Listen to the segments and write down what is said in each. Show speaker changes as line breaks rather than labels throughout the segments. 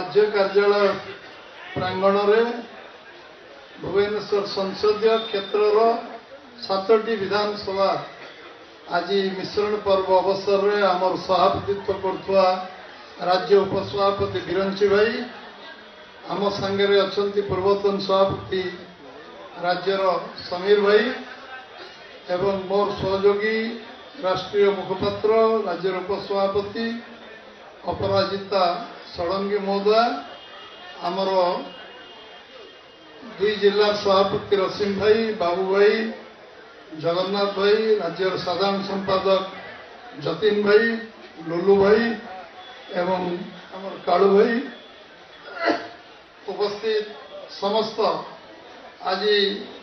राज्य कार्यालय प्रांगण में भुवनेश्वर संसदीय क्षेत्र 7टी विधानसभा आज मिश्रण पर्व अवसर में आमर सभापतित्व करुवा राज्य उपसभापति बिरंची भाई आम सांगे अच्छा पूर्वतन सभापति राज्यर समीर भाई एवं मोर सहयोगी राष्ट्रीय मुखपात्र राज्यर उपसभापति अपराजिता षडंगी महोदय आमर 2 जिला सभापति रसीम भाई बाबू भाई जगन्नाथ भाई राज्यर साधारण संपादक जतिन भाई लुलू भाई एवं आमर कालू भाई उपस्थित समस्त आज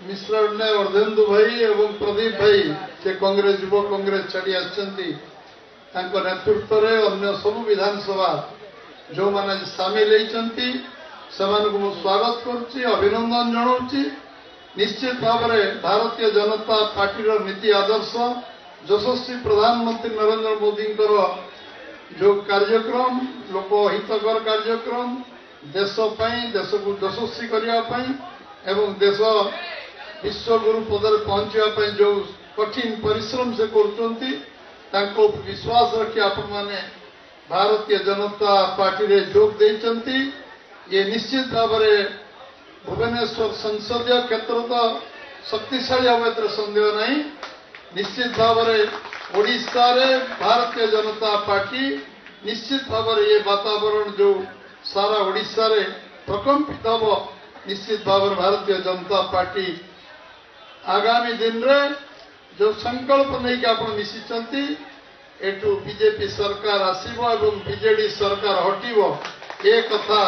मिश्रण ने अर्धेन्दु भाई एवं प्रदीप भाई जे कांग्रेस युव कांग्रेस छाड़ी आछंती तांको नेतृत्व रे अन्य सब विधानसभा जो माने शामिल होती सेमानकु स्वागत करुच्ची अभिनंदन जनाऊँगी। निश्चित भाव में भारतीय जनता पार्टी नीति आदर्श यशस्वी प्रधानमंत्री नरेंद्र मोदी जो कार्यक्रम लोक हितकर कार्यक्रम देशपाई देश को यशस्वी करने एवं देश विश्वगुरु पदर पहुंचापी जो कठिन परिश्रम से कर विश्वास रखी आपण मैंने भारतीय जनता पार्टी रे जोग देइचंती। ये निश्चित भाव में भुवनेश्वर संसदीय क्षेत्र तो शक्तिशाली हम एत सन्देह नहीं। निश्चित भाव में ओडिशा रे भारतीय जनता पार्टी निश्चित भाव में ये वातावरण जो सारा ओडिशा रे प्रकंपित हम निश्चित भाव में भारतीय जनता पार्टी आगामी दिन रे जो संकल्प नहीं कि आप मिशिचंती एटू बीजेपी सरकार आसीबो एवं बीजेडी सरकार हटिबो ए कथा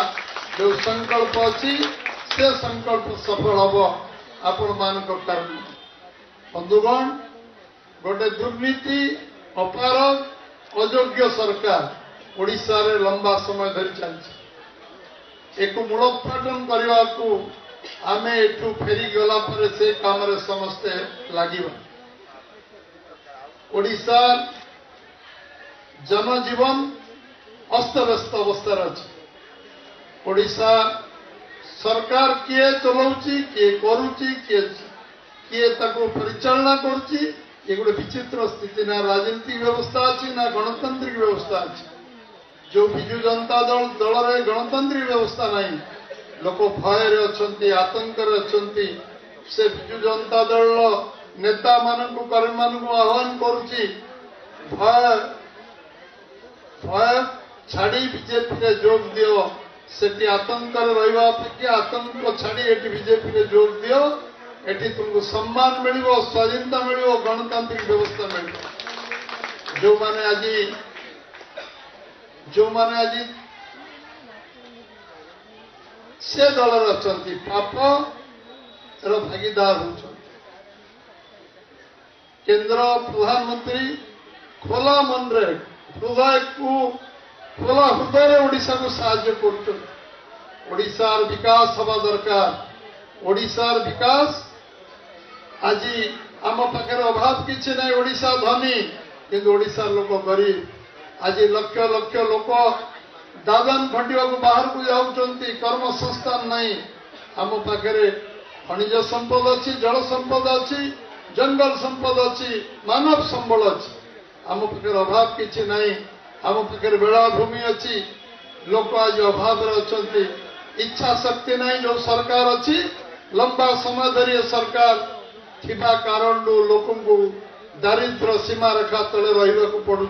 जो संकल्प अच्छी से संकल्प सफल हम आपण मान कारण। बंधुगण गोटे दुर्नीति अपराध अयोग्य सरकार ओडिशा रे लंबा समय धरी चलती एक मूलोत्पाटन करने को आमे एठू फेरी गला पर से काम रे समस्ते लागिबा। ओडिशा जनजीवन अस्तव्यस्त अवस्था अच्छी। ओडिशा सरकार किए चलाउची किए करूची किए ताको परिचालना करूची ये गोटे विचित्र स्थिति ना राजनीतिक व्यवस्था अच्छी ना गणतांत्रिक व्यवस्था अच्छी। जो विजु जनता दल दल रे गणतांत्रिक व्यवस्था नहीं लोक भय अच्छा आतंक अच्छा से विजु जनता दल नेता मानू कर्मी मानू आह्वान करुच्ची भय भय छाड़ी बीजेपी रे जोग दियो सेठी आतंक रहा अपेक्षा आतंक छाड़ी एटी बीजेपी रे जोग दियो एटी तुमको सम्मान मिलिबो स्वाधीनता मिलिबो गणतांत्रिक व्यवस्था मिलिबो। जो माने आज से दल अच्छा पाप भागीदार हो केंद्र प्रधानमंत्री खोला मन रे हृदय को खोला हृदय ओडिशा को साहाय्य कर ओडिशार विकास हवा दरकार। ओडिशार विकास आज आम पाखे अभाव किसी ना ओडिशा धनी किंतु ओडिशा लोक गरीब आज लक्ष लक्ष लोक दादन खटिया बाहर को जाऊँच कर्म संस्थान नहीं। आम पाखे खनिज संपद अच्छी जल संपद अच्छी जंगल संपद अच्छी मानव संबल अच्छी आम पाखे अभाव किसी नहीं। आम पाखे बेलाभूमि अच्छी लोक आज अभाव अच्छा इच्छा शक्ति नहीं जो सरकार अच्छी लंबा समय धरी सरकार थिबा कारण लोक दारिद्र्य सीमा रेखा तले रहा पड़ू।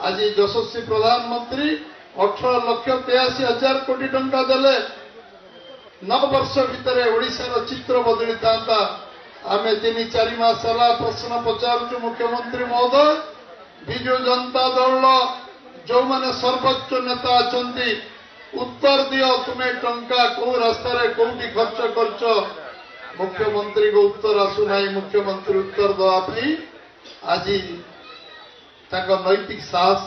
आज यशस्वी प्रधानमंत्री 18,83,000 कोटी टंका देले 9 वर्ष भितर ओडिशार चित्र बदली था। आमे 3-4 मास प्रश्न पचारू मुख्यमंत्री महोदय विजु जनता दल जो माने सर्वोच्च नेता अच्छा उत्तर दियो तुम्हें टंका कौ रास्तार कौटी खर्च करछ मुख्यमंत्री को उत्तर आसुना। मुख्यमंत्री उत्तर दवाई आज नैतिक साहस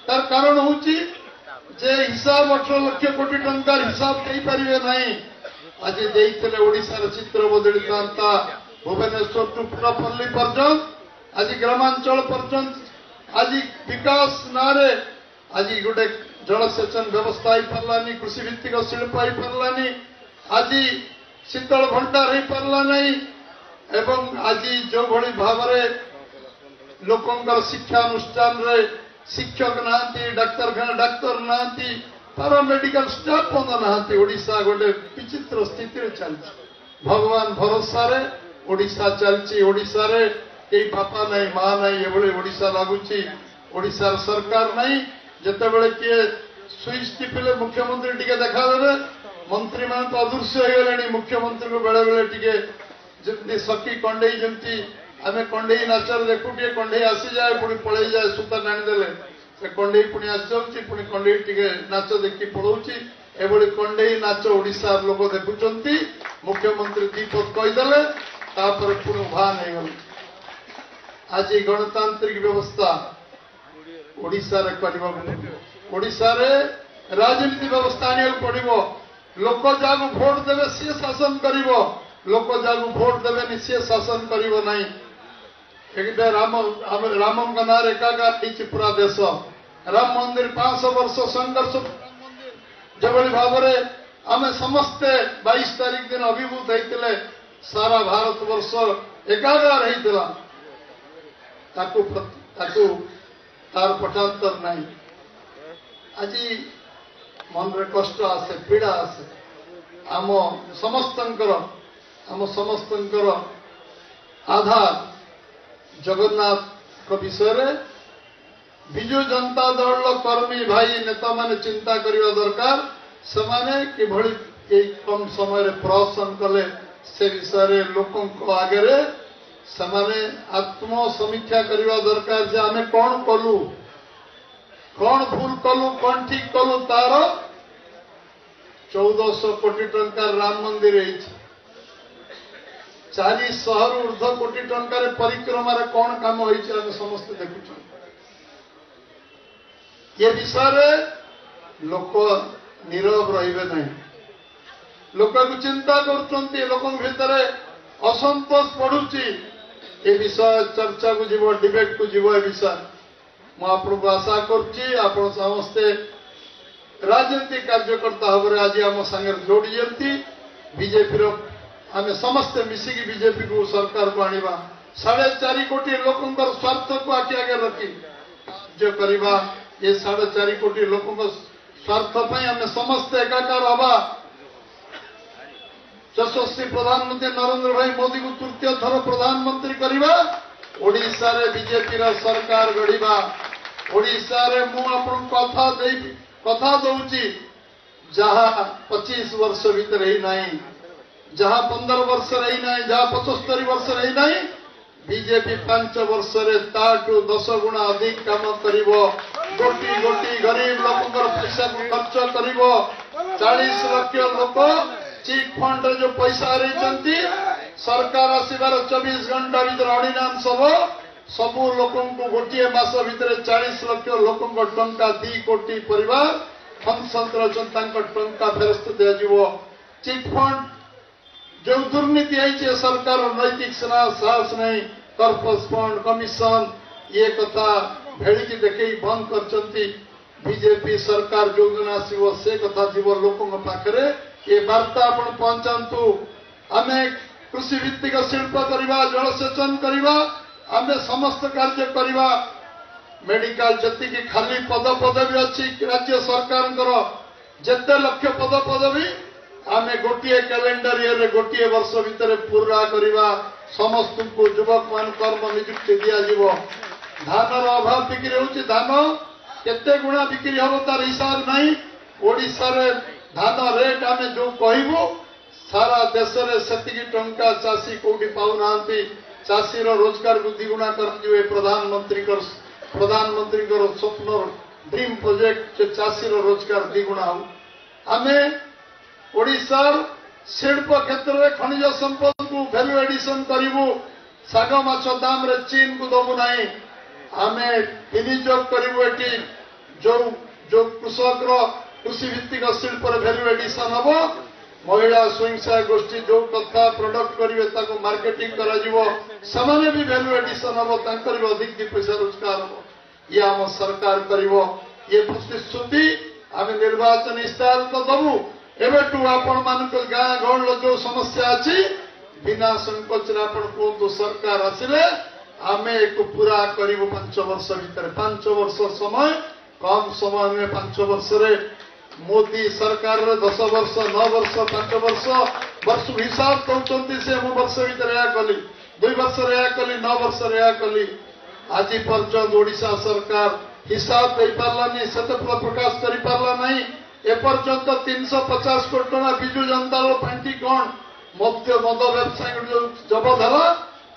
तार कारण हूँ जे हिसाब 18 लाख कोटी टंकार हिसाब दे पारे नहीं। आज देते ओडिशार चित्र बदली था भुवनेश्वर टू पुरपल्ली पर्यंत आज ग्रामांचल पर्यंत आज विकास नारे आज गोटे जलसेचन व्यवस्था ही पार्लानी, कृषि भित्तिक शिल्प ही पार्लानी, आज शीतल भंडार ही पार्ला नहीं एवं आज जो भली भाव लोकंकर शिक्षा अनुष्ठान रे शिक्षक नांती, डाक्तरखाना डाक्तर नांती, पारामेडिकल स्टाफ नांती। ओडिशा गोटे विचित्र स्थिति चलती। भगवान भरोसा रे ओडिशा चलती। ओडिशा रे कई बापा नहीं माँ नहीं एभली ओडिशा लगुच। ओडिशार सरकार नहीं जितेबले किए स्विच टिपिले मुख्यमंत्री टिके देखा देवे, मंत्री मान तो अदृश्य हो गले। मुख्यमंत्री को बेले बेले टिके जमी सखी कंडई जमी आम कंडई नाचर देखु टे कंडई आसी जाए पुणी पलि जाए सूता टाणीदेले से कंडई पुणी आसी जाऊँगी पुणी कंडई टिके नाच देखी पलाऊँगी। एभली कंडई नाच ओडिशार लोक देखुंट। मुख्यमंत्री दीपक कहीदेले तापर पुणी उभा नहीं गले। आज गणतांत्रिक व्यवस्था ओडिशा रे करबा ओडिशा रे राजनीति व्यवस्था आनिया पड़िबो। लोक जागु भोट देवे सी शासन करिवो, लोक जागु भोट देवे सी शासन करिवो नहीं। एक राम का नाम एकाकार पूरा देश। राम मंदिर 500 वर्ष संघर्ष जबली भाव में आम समस्ते 22 तारीख दिन अभिभूत होते सारा भारत वर्ष एकाकार होता तार पटांतर नहीं। आज मन रे कष्ट आसे पीड़ा आसे आम समस्तंकर आधार जगन्नाथ को विषय रे विजु जनता दल कर्मी भाई नेता माने चिंता करने दरकार। सेमाने कि कम समय प्रहसन कले से विषय रे लोकों को आगे सेमाने आत्म समीक्षा करने दरकार जे आमे कौन कलु, कौन भूल कलु, कौन ठीक कलु। तार 1400 कोटी टंका राम मंदिर 400 ऊर्ध्व कोटी टंकार परिक्रमा कौन काम हो समस्त देखुं। ये विषय लोक नीरव रहिबे नहीं। लोक को चिंता कर लोक भितर असंतोष बढ़ुची। ये विषय चर्चा को जीव डिबेट को जीव। विषय मुझे आशा कर समस्ते राजनीतिक कार्यकर्ता भाव आज आम सागर जोड़ी बीजेपी आम समस्ते मिसिकी बीजेपी को सरकार को आनिबा। 4.5 कोटी लोकंकर स्वार्थ को आखि आगे रखी जो करवा। ये 4.5 कोटी लोकों स्वार्थ आम समस्ते एकाकार हवा। यशस्वी प्रधानमंत्री नरेंद्र भाई मोदी को तृतीय थर प्रधानमंत्री करवा। ओडिशा रे बीजेपी सरकार गढ़ा। ओडिशा रे मु आपन कथा दौची जहाँ 25 वर्ष भीतर ही नहीं, जहाँ 15 वर्ष रही नहीं, जहाँ 75 वर्ष रही नहीं। बीजेपी 5 वर्ष रे ताटू 10 गुणा अधिक काम करिवो। गोटी गोटी गरीब लोकंकर पैसा को खर्च करिवो। 40 लाख लोक चिट फंड जो पैसा रही सरकार आसबार 24 घंटा भीतर ऑर्डिनेंस हम सबू लोकों को गोटे मास भीतर 40 लाख लोकों टंका 2 कोटी परिवार फंक्शन टंका फेरस्त दिज्व। चिट फंड जो दुर्नीति है सरकार नैतिक साहस नहीं। कर्पस फंड कमिशन ये कथा भेड़ी देखे बंद कर बीजेपी सरकार जो दिन आसो से कथा जीव लोकों पाखे ये वार्ता अपन पहुंचातु। आम कृषि भित्तिक शिल्प करवा, जलसेचन करवा, आम समस्त कार्य करवा। मेडिकल जी खाली पद पदवी अच्छी राज्य सरकार जिते लक्ष पद पदवी आम गोटे कैलेंडर ईयर गोटे वर्ष भितर पूरा करवा। समस्त को युवक मान कर्म निजुक्ति दिज्व। धानर अभाव बिक्री होची। धान केते गुणा बिक्री हम तार हिसाब नहीं। ओडिशा रे धान रेट आम जो कहबू सारा देश में से टंका चाषी कौटी पाऊना। चाषी रोजगार को द्विगुणा कर प्रधानमंत्री स्वप्न ड्रीम प्रोजेक्ट चाषी रोजगार द्विगुणा हो। आम ओडिशार शिल्प क्षेत्र में खनिज संपद को वैल्यू एडिशन करूँ। शाग माछ दाम रे चीन को दबू ना। आम विनियोग करूँ एटी जो कृषक कृषि भित्तिक शिल्प वैल्यू एडिशन हम। महिला स्वयं सहायक गोष्ठी जो कथा प्रोडक्ट करेंगे मार्केटिंग कर भी वैल्यू एडिशन हम। अधिक 2 पैसा रोजगार हम। ये आम सरकार कर। ये प्रतिश्रुति आम निर्वाचन इस्ताहार तो दबू एवं आपण मान गाँ गहल जो समस्या अच्छी बिना संकोच कहतु सरकार आसिले आम एक पूरा करूँ 5 वर्ष भितर 5 वर्ष समय कम समय नुहे 5 वर्ष मोदी सरकार 10 वर्ष 9 वर्ष 5 वर्ष वर्ष हिसाब दौरान से मु वर्ष भर यह कली 2 वर्ष यह कली 9 वर्ष यह कली आज पर्यंत ओडिशा सरकार हिसाब दे पार्लानी सत प्रकाश कर पार्ला नहीं एपर्यंत 350 कोटी टका विजु जनता दल फांटी कौन मद व्यवसायी जो जबधारा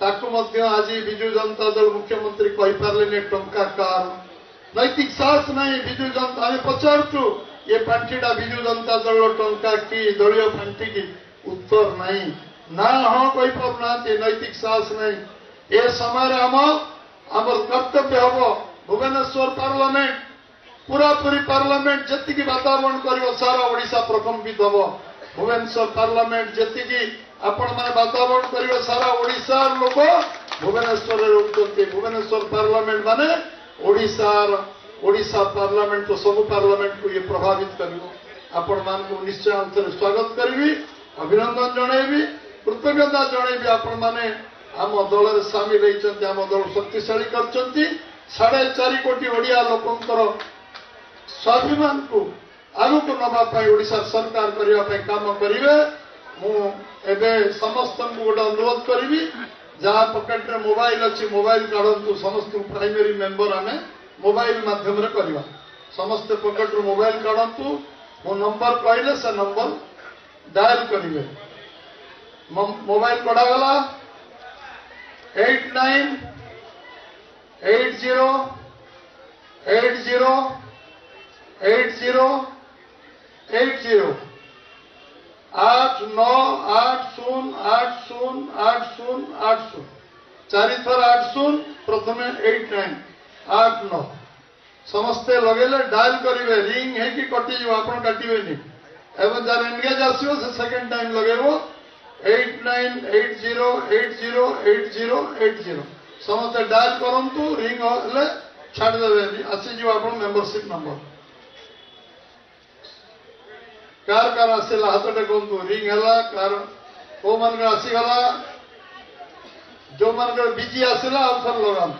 ताकू आज विजु जनता दल मुख्यमंत्री कही पारे टंका कार नैतिक साहस नहीं विजु जनता आम पचारू ये फांटीटा विजु जनता दल टंका कि दलीय फांटी की उत्तर नहीं ना हाँ कही पाना नैतिक साहस नहीं ए समय आम कर्तव्य हम भुवनेश्वर पार्लियामेंट पूरा पूरी पार्लियामेंट जी वातावरण कर सारा ओडिशा प्रकम्पित हम भुवनेश्वर पार्लियामेंट जी आपण मैंने वातावरण कर सारा ओडिशा लोक भुवनेश्वर रोचे भुवनेश्वर पार्लियामेंट माने ओडिशा पार्लियामेंट तो सब पार्लियामेंट को ये प्रभावित कर आपण मान निश्चय अंतर स्वागत करी अभिनंदन जनइबी कृतज्ञता जनइबी आपण मैंने आम दल सामिल होती आम दल शक्तिशाली कर 4.5 कोटी ओडिया लोकंर स्वाभिमान को आगक नापी ओडिशा सरकार करने काम करेंगे मुझे समस्त गोटे अनुरोध करी जहाँ पकेट रे मोबाइल अच्छी मोबाइल काढ़ू समस्त प्राइमरी मेंबर आम मोबाइल माध्यम करवा समस्ते पकेट रू मोबाइल काढ़ू मो नंबर कहले से नंबर डायल करेंगे मोबाइल कढ़ागला 898080808080 चारि थर 80 प्रथम 89 समस्ते लगेले डायल करेंगे रिंग है कि कटिज आप काटे एवं जार एनगेज आसो से सेकेंड टाइम लगेबो 8980808080 समस्ते डायल करंतु रिंग हेले छाड़देवे आसीज आप मेंबरशिप नंबर कार कार आसला हाथ टेकु रिंग है कार को मन आसीगला जो मन बिजी आसला आउ थर लगाम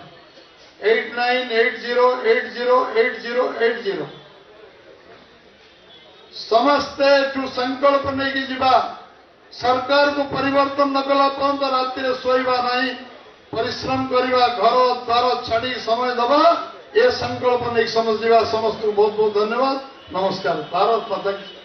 8980808080 समस्ते संकल्प नहीं कि जीवा सरकार को परिवर्तन न कला पर्यंत राति शोवा नहीं परिश्रम करवा घर द्वार छाड़ी समय दबा ये संकल्प नहीं समझ समस्त बहुत बहुत धन्यवाद नमस्कार भारत माता की